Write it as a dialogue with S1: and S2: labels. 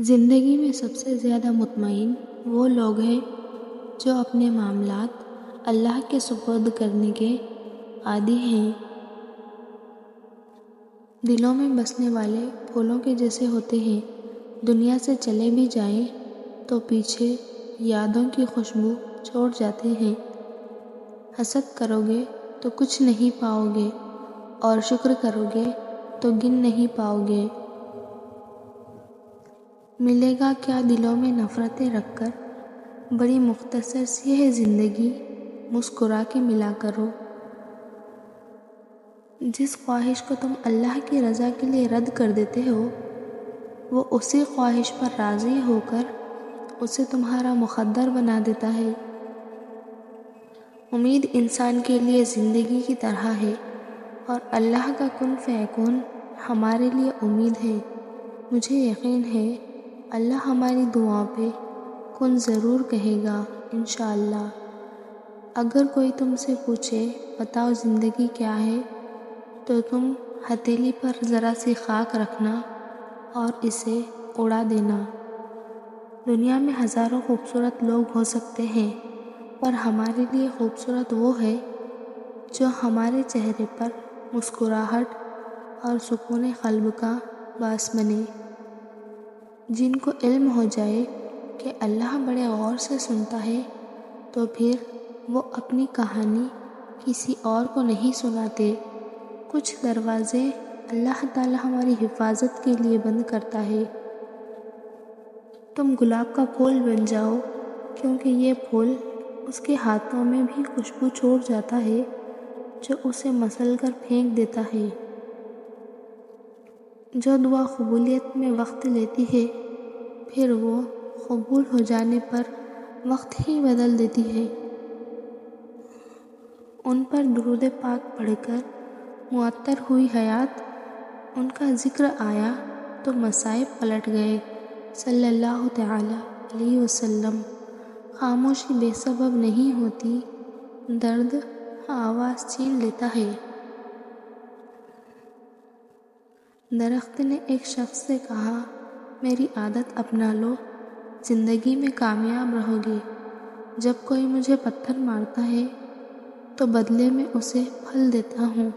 S1: زندگی میں سب سے زیادہ مطمئن وہ لوگ ہیں جو اپنے معاملات اللہ کے سپرد کرنے کے عادی ہیں۔ دلوں میں بسنے والے پھولوں کے جیسے ہوتے ہیں، دنیا سے چلے بھی جائیں تو پیچھے یادوں کی خوشبو چھوڑ جاتے ہیں۔ حسد کرو گے تو کچھ نہیں پاؤ گے اور شکر کرو گے تو گن نہیں پاؤ گے۔ ملے گا کیا دلوں میں نفرتیں رکھ کر، بڑی مختصر سی ہے زندگی، مسکرا کے ملا کرو۔ جس خواہش کو تم اللہ کی رضا کے لیے رد کر دیتے ہو، وہ اسی خواہش پر راضی ہو کر اسے تمہارا مقدر بنا دیتا ہے۔ امید انسان کے لیے زندگی کی طرح ہے اور اللہ کا کن فیکون ہمارے لیے امید ہے۔ مجھے یقین ہے اللہ ہماری دعاؤں پہ کن ضرور کہے گا انشاءاللہ۔ اگر کوئی تم سے پوچھے بتاؤ زندگی کیا ہے، تو تم ہتھیلی پر ذرا سی خاک رکھنا اور اسے اڑا دینا۔ دنیا میں ہزاروں خوبصورت لوگ ہو سکتے ہیں، پر ہمارے لیے خوبصورت وہ ہے جو ہمارے چہرے پر مسکراہٹ اور سکون قلب کا باعث بنے۔ جن کو علم ہو جائے کہ اللہ بڑے غور سے سنتا ہے، تو پھر وہ اپنی کہانی کسی اور کو نہیں سناتے۔ کچھ دروازے اللہ تعالی ہماری حفاظت کے لیے بند کرتا ہے۔ تم گلاب کا پھول بن جاؤ، کیونکہ یہ پھول اس کے ہاتھوں میں بھی خوشبو چھوڑ جاتا ہے جو اسے مسل کر پھینک دیتا ہے۔ جو دعا قبولیت میں وقت لیتی ہے، پھر وہ قبول ہو جانے پر وقت ہی بدل دیتی ہے۔ ان پر درود پاک پڑھ کر معطر ہوئی حیات، ان کا ذکر آیا تو مصائب پلٹ گئے۔ صلی اللہ تعالی علیہ وسلم۔ خاموشی بے سبب نہیں ہوتی، درد آواز چھین لیتا ہے۔ درخت نے ایک شخص سے کہا، میری عادت اپنا لو، زندگی میں کامیاب رہو گے۔ جب کوئی مجھے پتھر مارتا ہے تو بدلے میں اسے پھل دیتا ہوں۔